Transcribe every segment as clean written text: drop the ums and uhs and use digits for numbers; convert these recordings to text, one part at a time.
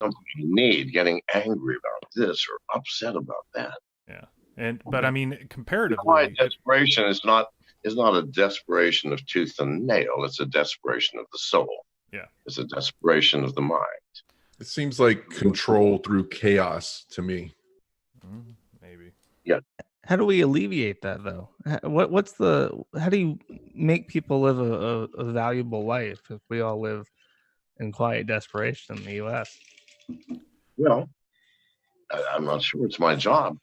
something you need, getting angry about this or upset about that. Yeah. But I mean, Why comparatively, desperation is not a desperation of tooth and nail. It's a desperation of the soul. yeah. It's a desperation of the mind. It seems like control through chaos to me. Maybe. Yeah. How do we alleviate that though? How do you make people live a valuable life if we all live in quiet desperation in the US? Well, I'm not sure it's my job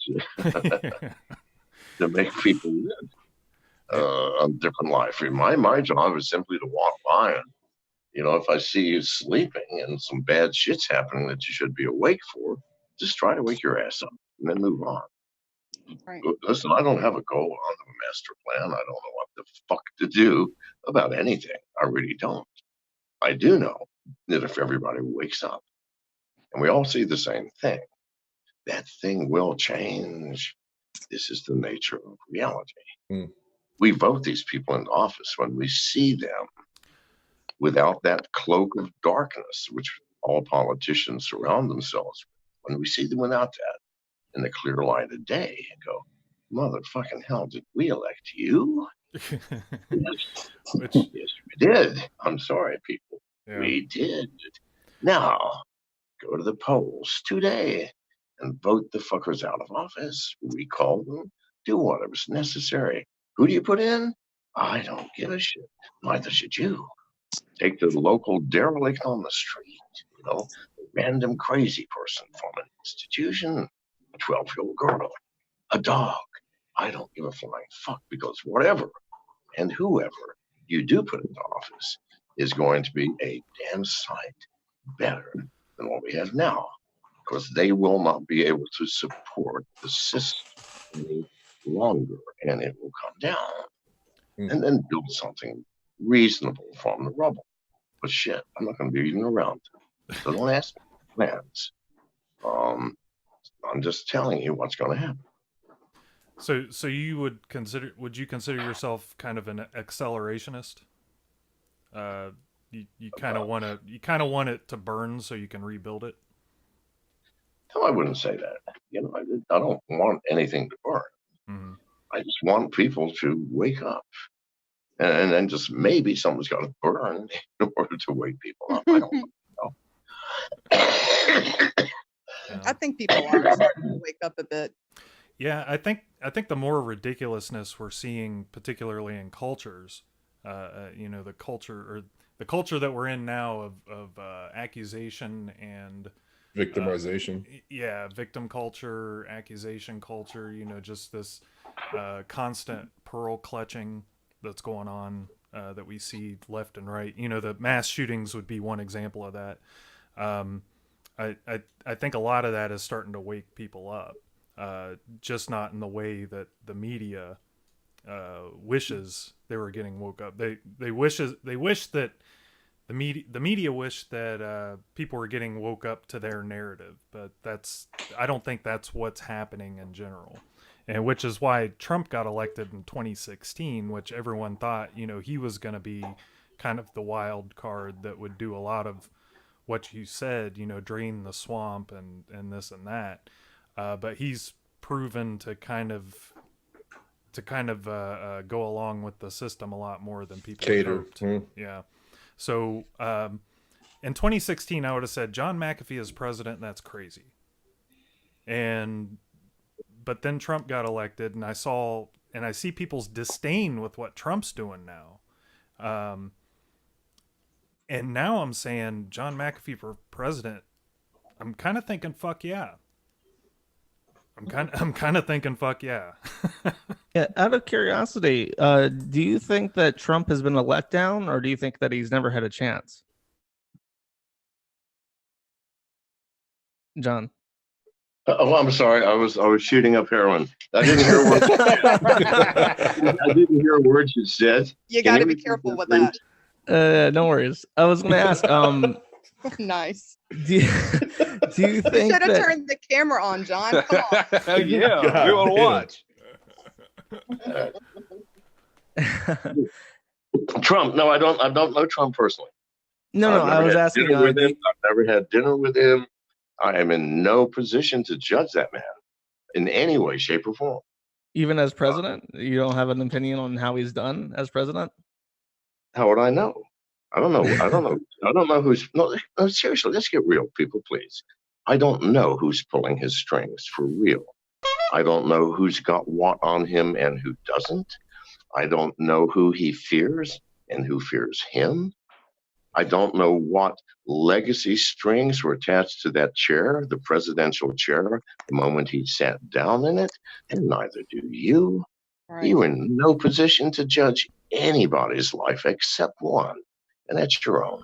to make people live a different life. My job is simply to walk by and, if I see you sleeping and some bad shit's happening that you should be awake for, just try to wake your ass up and then move on. Right. Listen, I don't have a goal. I don't have a master plan. I don't know what the fuck to do about anything. I really don't. I do know that if everybody wakes up and we all see the same thing, that thing will change. This is the nature of reality. We vote these people into office when we see them without that cloak of darkness, which all politicians surround themselves with. When we see them without that in the clear light of day and go, motherfucking hell, did we elect you? Yes, we did. I'm sorry, people. Yeah. We did. Now, go to the polls today and vote the fuckers out of office. Recall them. Do whatever's necessary. Who do you put in? I don't give a shit. Neither should you. Take the local derelict on the street, a random crazy person from an institution, a 12-year-old girl, a dog. I don't give a flying fuck, because whatever and whoever you do put into office is going to be a damn sight better than what we have now, because they will not be able to support the system any longer, and it will come down and then build something reasonable from the rubble. But shit, I'm not going to be even around for the last plans. I'm just telling you what's going to happen. So would you consider yourself kind of an accelerationist? You kind of want it to burn so you can rebuild it. No, I wouldn't say that. I don't want anything to burn. Mm-hmm. I just want people to wake up, and then just maybe something's got to burn in order to wake people up. I don't know. I think people are starting to wake up a bit. Yeah, I think the more ridiculousness we're seeing, particularly in cultures, the culture that we're in now of accusation and victimization. Victim culture, accusation culture. Just this constant pearl clutching that's going on that we see left and right. The mass shootings would be one example of that. I think a lot of that is starting to wake people up. Just not in the way that the media wishes they were getting woke up. They wish that the media wish that people were getting woke up to their narrative, but I don't think that's what's happening in general, and which is why Trump got elected in 2016, which everyone thought he was going to be kind of the wild card that would do a lot of what you said, drain the swamp and this and that. But he's proven to kind of go along with the system a lot more than people hoped. Yeah. So in 2016, I would have said John McAfee is president. That's crazy. But then Trump got elected, and I see people's disdain with what Trump's doing now. And now I'm saying John McAfee for president. I'm kind of thinking, fuck yeah. I'm kind of thinking, fuck yeah. Yeah. Out of curiosity, do you think that Trump has been a letdown, or do you think that he's never had a chance? John. Oh, I'm sorry. I was shooting up heroin. I didn't hear what I didn't hear words you said. You got to be careful with that. No worries. I was going to ask. Nice. Do you think you should have that... turned the camera on, John? Come on. Yeah, we want to watch. Trump? No, I don't know Trump personally. No. I was asking. I've never had dinner with him. I am in no position to judge that man in any way, shape, or form. Even as president, you don't have an opinion on how he's done as president? How would I know? I don't know. I don't know. I don't know who's. No, seriously, let's get real, people, please. I don't know who's pulling his strings for real. I don't know who's got what on him and who doesn't. I don't know who he fears and who fears him. I don't know what legacy strings were attached to that chair, the presidential chair, the moment he sat down in it, and neither do you. Right. You're in no position to judge anybody's life except one, and that's your own.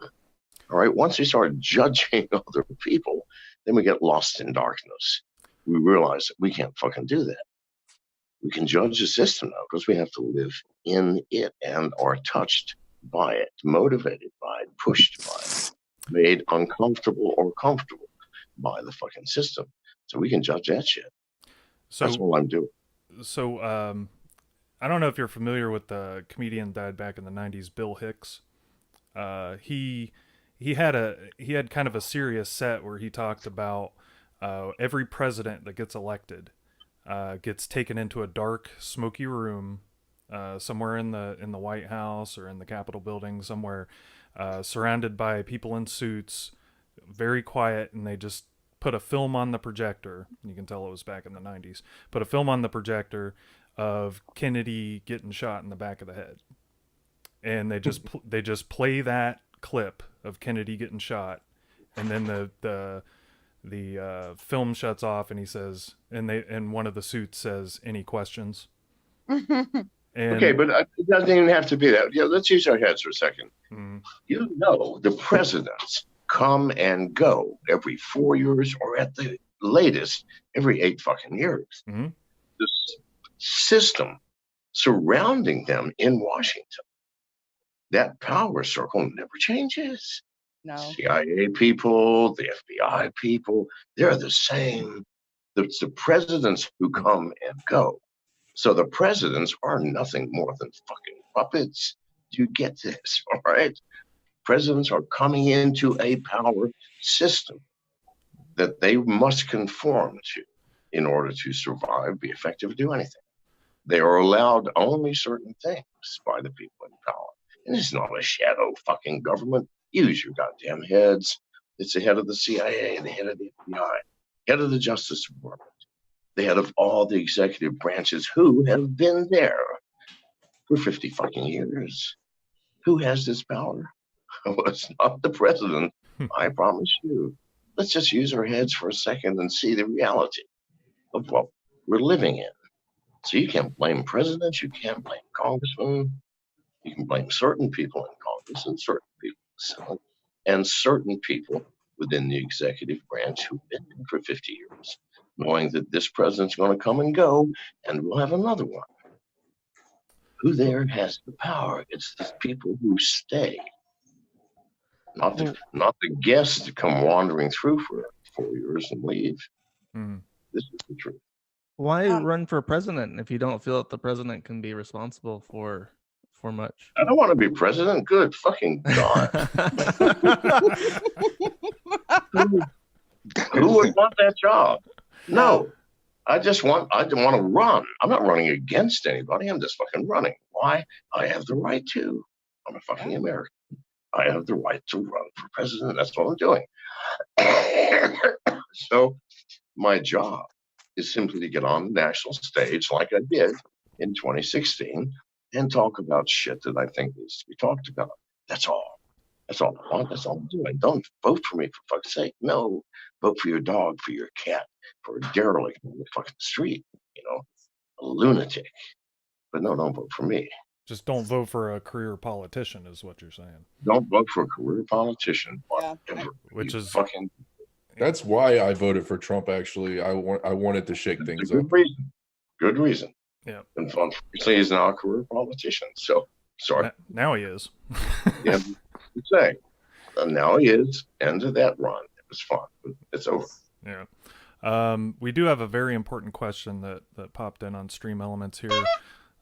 All right. Once we start judging other people, then we get lost in darkness. We realize that we can't fucking do that. We can judge the system now because we have to live in it and are touched by it, motivated by it, pushed by it, made uncomfortable or comfortable by the fucking system. So we can judge that shit. That's So, all I'm doing. so I don't know if you're familiar with the comedian died back in the '90s, Bill Hicks. He had kind of a serious set where he talked about every president that gets elected gets taken into a dark, smoky room somewhere in the White House or in the Capitol building somewhere, surrounded by people in suits, very quiet, and they just put a film on the projector. You can tell it was back in the '90s. Put a film on the projector of Kennedy getting shot in the back of the head, and they just play that clip of Kennedy getting shot, and then the film shuts off, and he says, and one of the suits says, "Any questions?" And, Okay, but it doesn't even have to be that. Yeah, let's use our heads for a second. You know, the presidents come and go every 4 years, or at the latest, every 8 fucking years. Mhm. The system surrounding them in Washington, that power circle never changes. No. CIA people, the FBI people, they're the same. It's the presidents who come and go. So the presidents are nothing more than fucking puppets. Do you get this? All right. Presidents are coming into a power system that they must conform to in order to survive, be effective, do anything. They are allowed only certain things by the people in power. And it's not a shadow fucking government. Use your goddamn heads. It's the head of the CIA, the head of the FBI, head of the Justice Department, the head of all the executive branches who have been there for 50 fucking years. Who has this power? Well, it's not the president, I promise you. Let's just use our heads for a second and see the reality of what we're living in. So you can't blame presidents, you can't blame congressmen, you can blame certain people in Congress and certain people in the Senate and certain people within the executive branch who've been there for 50 years, knowing that this president's going to come and go and we'll have another one. Who there has the power? It's the people who stay, not the guests that come wandering through for 4 years and leave. Mhm. This is the truth. Why run for president if you don't feel that the president can be responsible for much? I don't want to be president. Good fucking God. Who would want that job? No. I want to run. I'm not running against anybody. I'm just fucking running. Why? I have the right to. I'm a fucking American. I have the right to run for president. That's what I'm doing. So my job is simply to get on the national stage like I did in 2016 and talk about shit that I think needs to be talked about. That's all. That's all I want. That's all I'm doing. Don't vote for me, for fuck's sake. No. Vote for your dog, for your cat, for a derelict on the fucking street, a lunatic. But no, don't vote for me. Just don't vote for a career politician, is what you're saying. Don't vote for a career politician. Yeah. Which is fucking. That's why I voted for Trump. Actually, I wanted to shake things up. Good reason. Good reason. Yeah. And unfortunately, he's now a career politician. So sorry. Now he is. Yeah. Say. And now he is. End of that run. It was fun. But it's over. Yeah. We do have a very important question that popped in on Stream Elements here.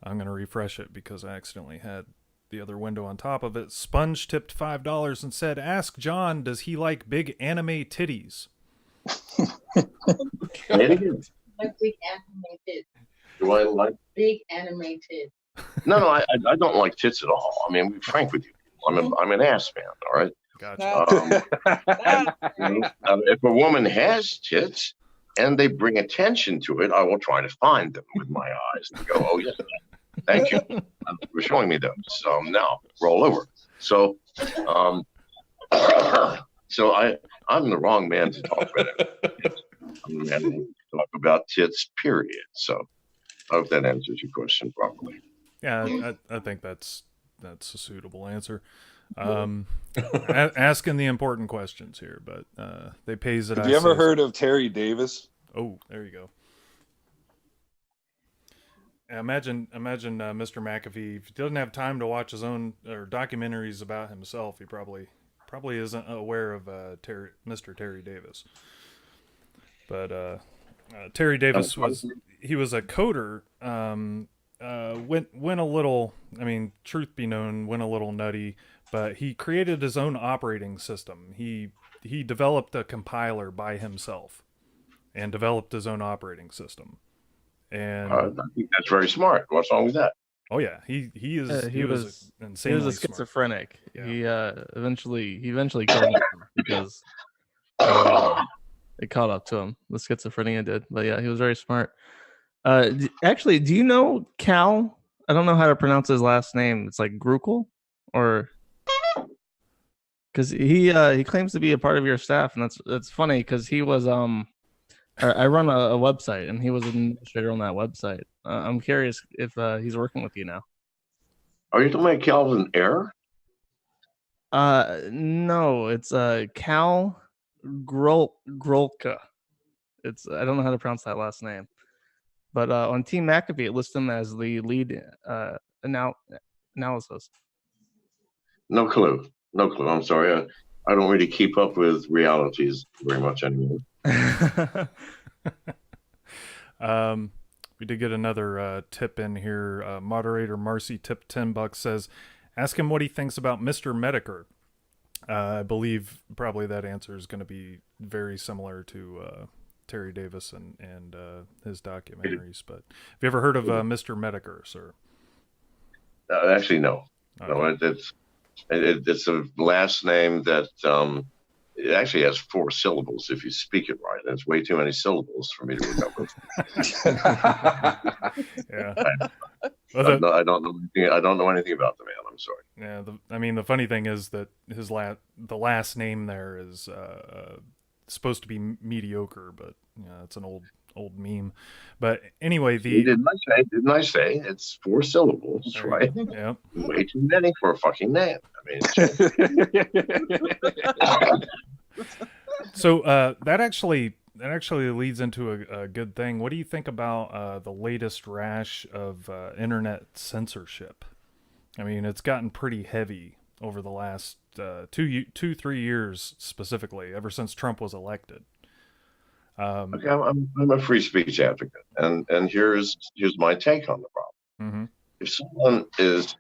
I'm going to refresh it because I accidentally had the other window on top of it. Sponge tipped $5 and said, "Ask John, does he like big anime titties?" Say it again. Like big animated. Do I like? Big animated. No, I don't like tits at all. I mean, be frank with you. I'm an ass man. All right. Gotcha. If a woman has tits and they bring attention to it, I will try to find them with my eyes and go, "Oh yes, thank you for showing me those." Now roll over. So, so I'm the wrong man to talk about. I'm the man to talk about tits. Period. So, I hope that answers your question properly. Yeah, I think that's a suitable answer. Asking the important questions here, but they pays it. Have you ever heard of Terry Davis? Oh, there you go. Imagine Mr. McAfee, if he doesn't have time to watch his own or documentaries about himself, he probably isn't aware of Mr. Terry Davis. But Terry Davis was a coder. Went a little. I mean, truth be known, went a little nutty. But he created his own operating system. He developed a compiler by himself, and developed his own operating system. And I think that's very smart. What's wrong with that? Oh yeah, he was insanely he was a schizophrenic. Yeah. He eventually killed him because it caught up to him. The schizophrenia did, but yeah, he was very smart. Actually, do you know Cal? I don't know how to pronounce his last name. It's like Grukel, or because he claims to be a part of your staff, and that's funny because he was I run a website, and he was an administrator on that website. I'm curious if he's working with you now. Are you talking about Calvin Air? No, it's Cal Grolka. I don't know how to pronounce that last name, but on Team McAfee it lists him as the lead analysis. No clue. I'm sorry. I don't really keep up with realities very much anymore. We did get another tip in here. Moderator Marcy tipped $10, says, ask him what he thinks about Mr. Medicare. I believe probably that answer is going to be very similar to Terry Davis and his documentaries. But have you ever heard of Mr. Medicare, sir? Actually, no. Okay. No, it's a last name that it actually has 4 syllables if you speak it right. It's way too many syllables for me to remember. Yeah. I don't know anything. I don't know anything about the man. I'm sorry. Yeah. The funny thing is that the last name there is supposed to be mediocre, but it's an old meme. But anyway, Didn't I say it's 4 syllables, right? Yeah. Way too many for a fucking name. I mean, so that actually leads into a good thing. What do you think about the latest rash of internet censorship? I mean, it's gotten pretty heavy over the last 3 years, specifically ever since Trump was elected. okay, I'm a free speech advocate, and here's my take on the problem. Mm-hmm. If someone is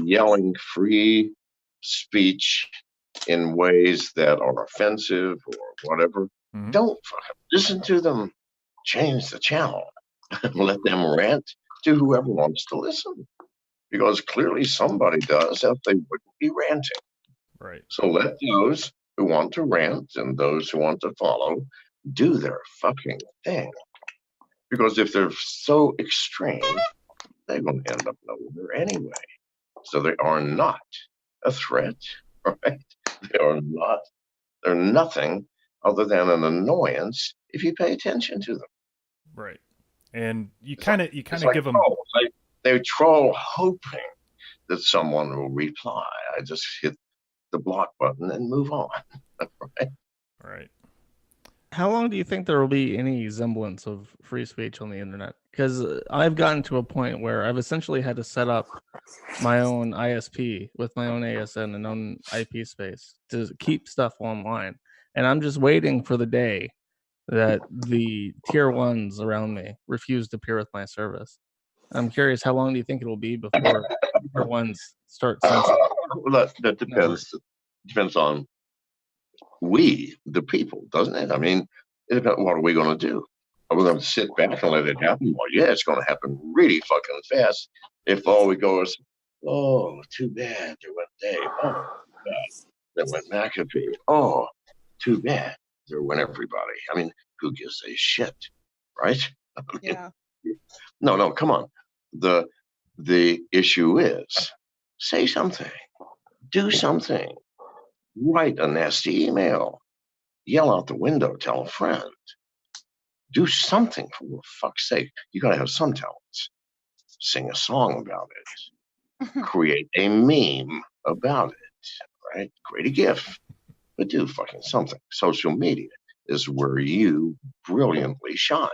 yelling free speech in ways that are offensive or whatever, mm-hmm. don't listen to them. Change the channel. Let them rant to whoever wants to listen, because clearly somebody does, else they wouldn't be ranting. Right. So let those who want to rant and those who want to follow do their fucking thing. Because if they're so extreme, they're going to end up nowhere anyway. So they are not a threat, right? They're nothing other than an annoyance if you pay attention to them. Right. And you kind of give them. They troll hoping that someone will reply. I just hit the block button and move on. Right. How long do you think there will be any semblance of free speech on the internet? Because I've gotten to a point where I've essentially had to set up my own ISP with my own ASN and own IP space to keep stuff online. And I'm just waiting for the day that the tier 1s around me refuse to peer with my service. I'm curious, how long do you think it will be before tier 1s start censoring? Well, that depends. Depends on we, the people, doesn't it? I mean, what are we going to do? Are we going to sit back and let it happen? Well, yeah, it's going to happen really fucking fast. If all we go is, oh, too bad there went Dave. Oh, bad. There went McAfee. Oh, too bad there went everybody. I mean, who gives a shit, right? I mean, Yeah. no, come on. The issue is say something, do something, write a nasty email, yell out the window, tell a friend, do something for fuck's sake. You got to have some talents. Sing a song about it, create a meme about it, right? Create a GIF, but do fucking something. Social media is where you brilliantly shine.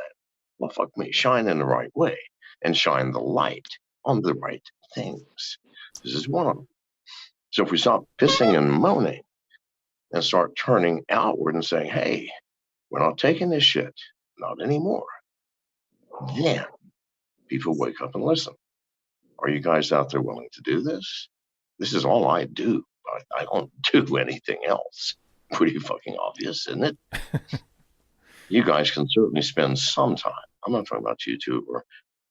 Well, fuck me, shine in the right way and shine the light on the right things. This is one of them. So if we stop pissing and moaning and start turning outward and saying, hey, we're not taking this shit, not anymore, then people wake up and listen. Are you guys out there willing to do this? This is all I do. I don't do anything else. Pretty fucking obvious, isn't it? You guys can certainly spend some time. I'm not talking about YouTube or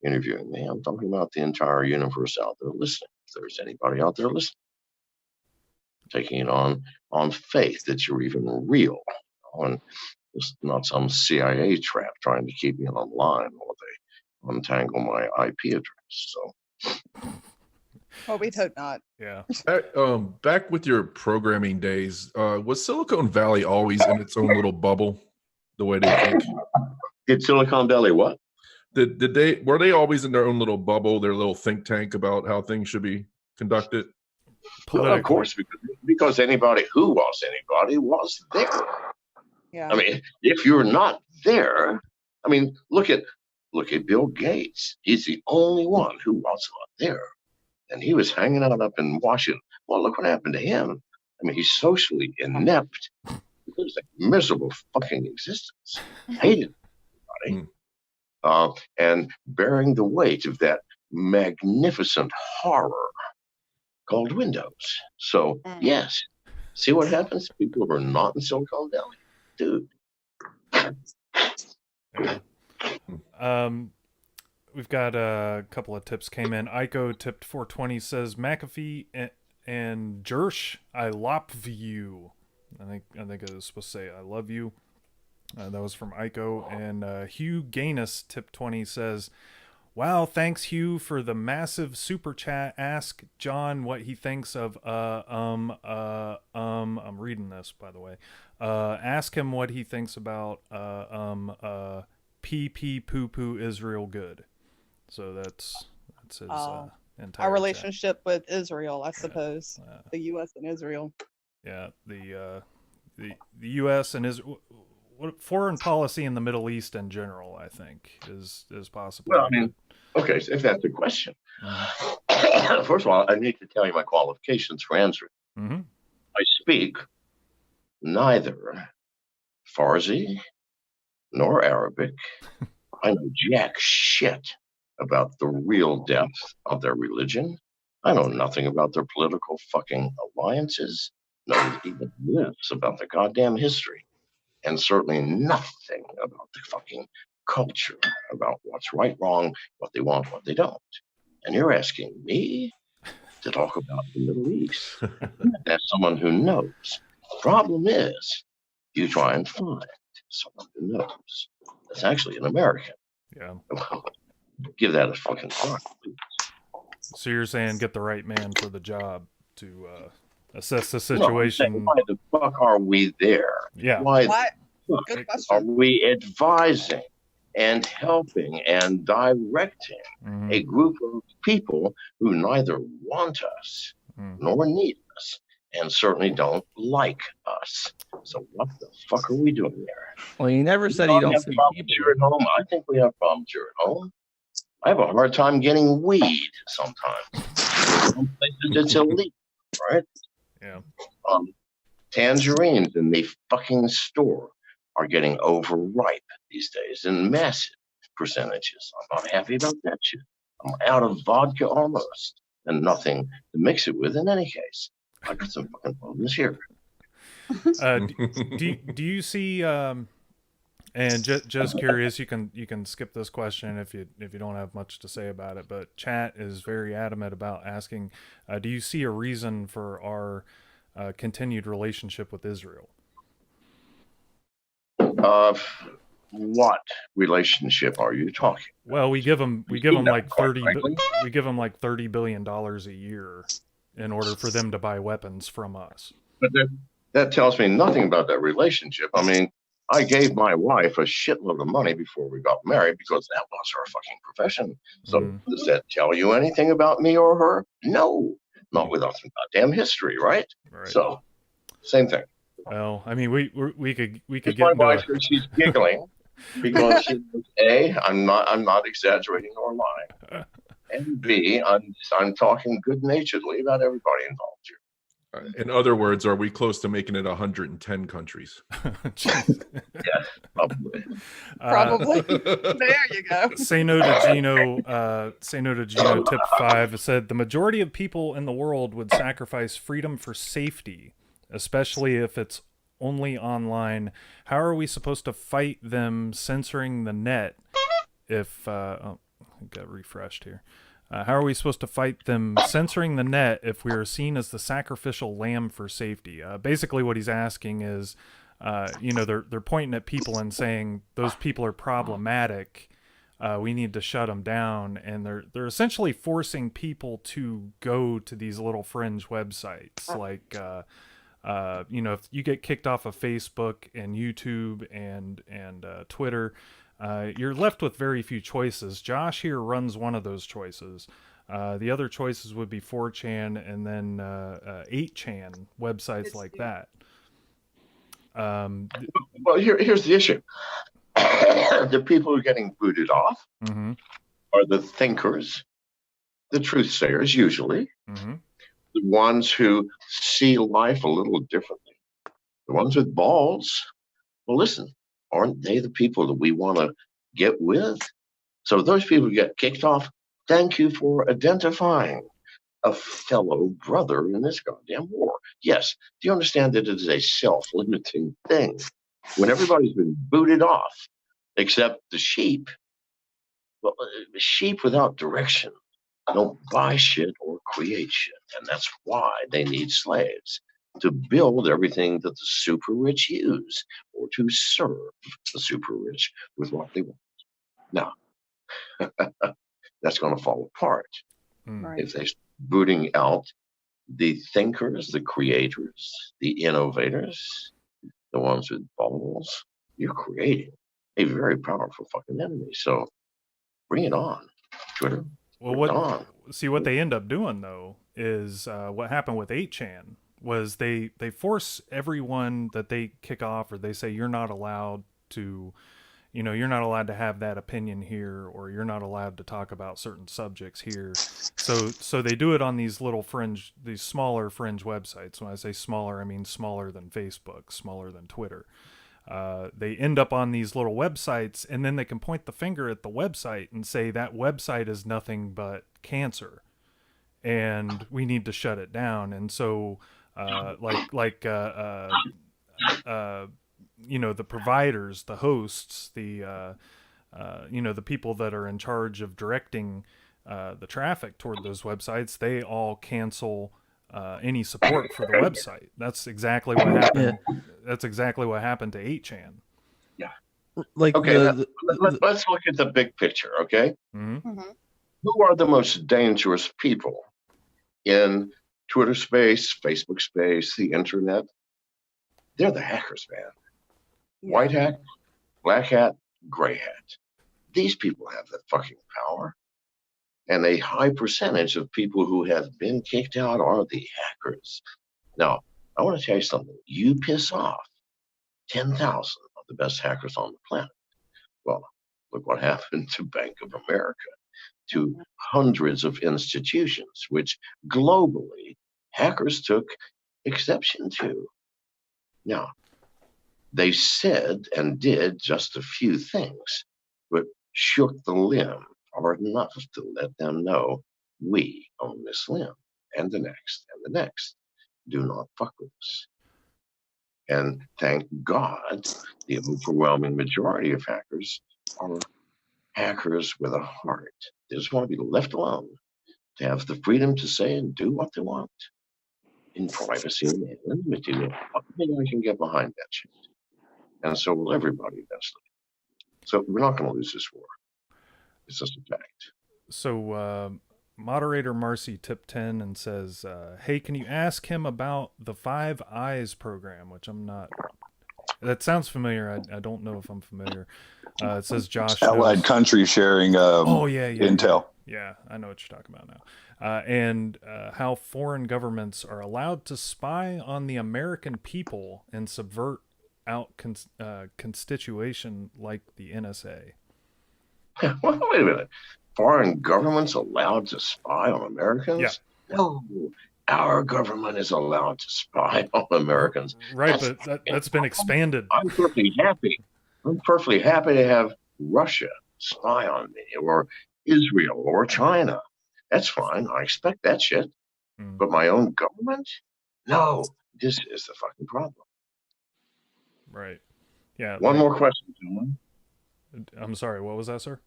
interviewing me. I'm talking about the entire universe out there listening. If there's anybody out there listening, taking it on faith that you're even real, and it's not some CIA trap trying to keep me online while they untangle my IP address. So, Well, we'd hope not. Yeah. Back with your programming days, was Silicon Valley always in its own little bubble, the way they think? did Silicon Valley what? Were they always in their own little bubble, their little think tank about how things should be conducted? Well, of course, because anybody who was anybody was there. Yeah. I mean, if you're not there, I mean, look at Bill Gates. He's the only one who was not there, and he was hanging out up in Washington. Well, look what happened to him. I mean, he's socially inept. He lives a miserable fucking existence. Hated everybody, and bearing the weight of that magnificent horror called Windows. So yes, see what happens? People who are not in Silicon Valley, dude. Yeah. We've got a couple of tips came in. Ico tipped 420 says McAfee and Josh, I love you. I think it was supposed to say I love you. That was from Ico. And Hugh Gainus tipped 20 says, wow, thanks Hugh for the massive super chat. Ask John what he thinks of I'm reading this, by the way. Ask him what he thinks about PP poo poo Israel good. So that's his entire our relationship with Israel, I suppose. The US and Israel. Yeah, the US and Israel. What foreign policy in the Middle East in general, I think, is possible. Well, I mean, okay, so if that's the question, first of all, I need to tell you my qualifications for answering. I speak neither Farsi nor Arabic. I know jack shit about the real depth of their religion. I know nothing about their political fucking alliances, not even this about their goddamn history. And certainly nothing about the fucking culture, about what's right, wrong, what they want, what they don't. And you're asking me to talk about the Middle East. As someone who knows. Problem is, you try and find someone who knows. That's actually an American. Yeah. Well, give that a fucking try. So you're saying get the right man for the job to assess the situation. No, why the fuck are we there? Yeah. Why Good question. are we advising and helping and directing a group of people who neither want us nor need us and certainly don't like us? So what the fuck are we doing there? Well, you never said you don't have see problems people. here at home. I think we have problems here at home. I have a hard time getting weed sometimes. Some places it's illegal, right? Yeah. Tangerines in the fucking store are getting overripe these days in massive percentages. I'm not happy about that shit. I'm out of vodka almost and nothing to mix it with in any case. I got some fucking problems here. Do you see? And just curious, you can skip this question if you don't have much to say about it. But chat is very adamant about asking, do you see a reason for our continued relationship with Israel? What relationship are you talking? Well, we give them like Quite 30 frankly. we give them like $30 billion a year in order for them to buy weapons from us. But that tells me nothing about that relationship. I mean, I gave my wife a shitload of money before we got married because that was her fucking profession. So does that tell you anything about me or her? No, not without some goddamn history, right? Right. So, same thing. Well, I mean, we could My get into wife, she's giggling because she knows, A, I'm not exaggerating or lying, and B, I'm talking good naturedly about everybody involved here. In other words, are we close to making it 110 countries? Jeez. Yes, probably. Probably. There you go. Say no to Gino. Say no to Gino. Tip 5 said the majority of people in the world would sacrifice freedom for safety, especially if it's only online. How are we supposed to fight them censoring the net? If oh, I got refreshed here. How are we supposed to fight them censoring the net if we are seen as the sacrificial lamb for safety? Basically, what he's asking is, they're pointing at people and saying those people are problematic. We need to shut them down, and they're essentially forcing people to go to these little fringe websites, like if you get kicked off of Facebook and YouTube and Twitter. You're left with very few choices. Josh here runs one of those choices. The other choices would be 4chan and then 8chan, websites like that. Well, here's the issue. The people who are getting booted off are the thinkers, the truth sayers, usually, the ones who see life a little differently, the ones with balls. Well, listen, aren't they the people that we want to get with? So those people get kicked off. Thank you for identifying a fellow brother in this goddamn war. Yes, do you understand that it is a self-limiting thing? When everybody's been booted off, except the sheep, well, sheep without direction don't buy shit or create shit. And that's why they need slaves, to build everything that the super rich use, or to serve the super rich with what they want. Now, that's going to fall apart if they start booting out the thinkers, the creators, the innovators, the ones with balls. You're creating a very powerful fucking enemy. So bring it on, Twitter. Well, what they end up doing though is what happened with 8chan was they force everyone that they kick off, or they say you're not allowed to, you're not allowed to have that opinion here, or you're not allowed to talk about certain subjects here. So they do it on these smaller fringe websites. When I say smaller, I mean smaller than Facebook, smaller than Twitter. They end up on these little websites, and then they can point the finger at the website and say that website is nothing but cancer, and we need to shut it down. And so, the providers, the hosts, the people that are in charge of directing the traffic toward those websites, they all cancel any support for the website. That's exactly what happened. Yeah. That's exactly what happened to 8chan. Yeah. Like, okay, let's look at the big picture. Okay. Who are the most dangerous people in Twitter space, Facebook space, the internet? They're the hackers, man. Yeah. White hat, black hat, gray hat. These people have that fucking power. And a high percentage of people who have been kicked out are the hackers. Now, I want to tell you something. You piss off 10,000 of the best hackers on the planet. Well, look what happened to Bank of America, to hundreds of institutions, which globally hackers took exception to. Now, they said and did just a few things, but shook the limb hard enough to let them know we own this limb, and the next, and the next. Do not fuck with us. And thank God, the overwhelming majority of hackers are hackers with a heart. They just want to be left alone, to have the freedom to say and do what they want in privacy and anonymity. I can get behind that shit. And so will everybody eventually. So we're not going to lose this war. It's just a fact. So moderator Marcy tipped 10 and says, hey, can you ask him about the 5 Eyes program, which I'm not. That sounds familiar. I don't know if I'm familiar. It says Josh Allied knows. country sharing intel. Yeah, I know what you're talking about now. And how foreign governments are allowed to spy on the American people and subvert out constitution like the NSA. Well, wait a minute. Foreign governments allowed to spy on Americans? Yeah. No, our government is allowed to spy on Americans. Right, but that's been expanded. I'm perfectly happy. I'm perfectly happy to have Russia spy on me, or Israel, or China. That's fine. I expect that shit. But my own government? No, this is the fucking problem. Right. Yeah. One more question, gentlemen. I'm sorry. What was that, sir?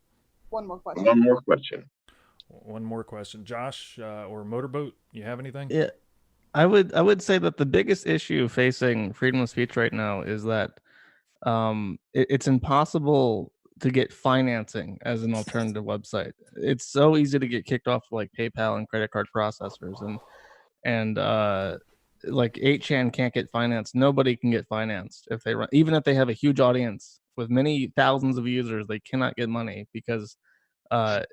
One more question. One more question. One more question. Josh or Motorboat, you have anything? Yeah, I would say that the biggest issue facing freedom of speech right now is that it's impossible to get financing as an alternative website. It's so easy to get kicked off like PayPal and credit card processors, and like 8chan can't get financed. Nobody can get financed if they run, even if they have a huge audience with many thousands of users, they cannot get money because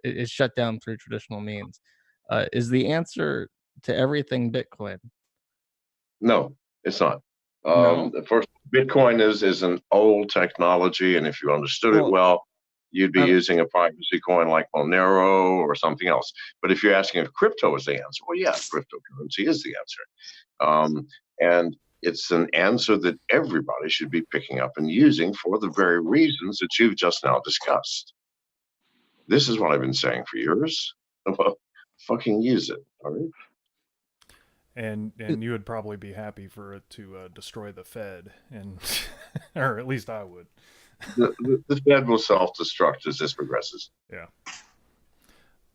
it's shut down through traditional means. Is the answer to everything Bitcoin? No, it's not. No? First, Bitcoin is an old technology, and if you understood it well, you'd be using a privacy coin like Monero or something else. But if you're asking if crypto is the answer, well, yeah, cryptocurrency is the answer. And it's an answer that everybody should be picking up and using for the very reasons that you've just now discussed. This is what I've been saying for years. Well, fucking use it, all right? And you would probably be happy for it to destroy the Fed, and or at least I would. The Fed will self-destruct as this progresses. Yeah.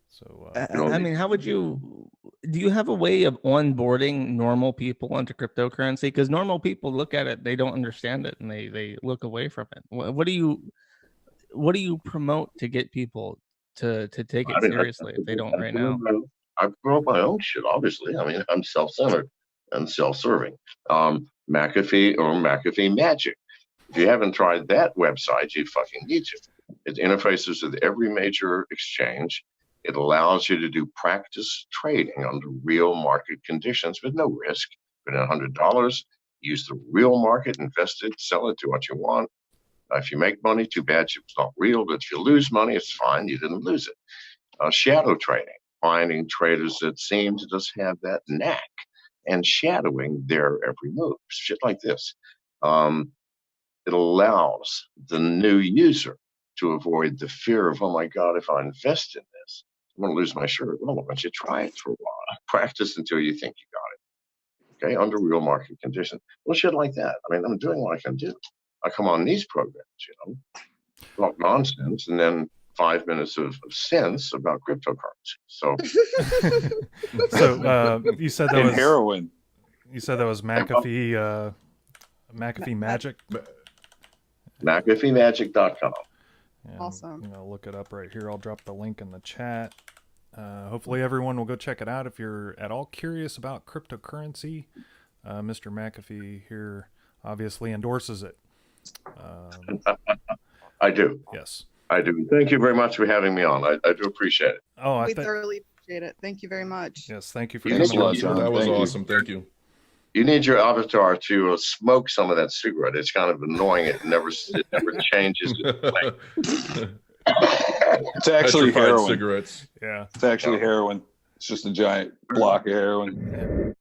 So I mean, how would you? Do you have a way of onboarding normal people onto cryptocurrency? Because normal people look at it, they don't understand it, and they look away from it. What do you promote to get people to take it seriously if they don't right now? I promote my own shit, obviously. I mean, I'm self-centered and self-serving. McAfee or McAfee Magic. If you haven't tried that website, you fucking need to. It interfaces with every major exchange. It allows you to do practice trading under real market conditions with no risk. Put in $100, use the real market, invest it, sell it, do what you want. If you make money, too bad it's not real. But if you lose money, it's fine. You didn't lose it. Shadow trading. Finding traders that seem to just have that knack and shadowing their every move, shit like this. It allows the new user to avoid the fear of, oh my God, if I invest in this, I'm going to lose my shirt. Well, why don't you try it for a while? Practice until you think you got it. Okay, under real market conditions. Well, shit like that. I mean, I'm doing what I can do. I come on these programs, talk nonsense, and then 5 minutes of sense about cryptocurrency. So, you said that was heroin. You said that was McAfee. McAfee Magic. McAfeeMagic.com. And, awesome. Look it up right here. I'll drop the link in the chat. Hopefully, everyone will go check it out if you're at all curious about cryptocurrency. Mr. McAfee here obviously endorses it. I do. Yes. I do. Thank you very much for having me on. I do appreciate it. Oh, We thoroughly appreciate it. Thank you very much. Yes, thank you for Thanks coming a on. lot, John. That was Thank you. awesome. Thank you. You need your avatar to smoke some of that cigarette. It's kind of annoying. It never changes. It's actually Petrified heroin. cigarettes. Yeah. It's actually heroin. It's just a giant block of heroin.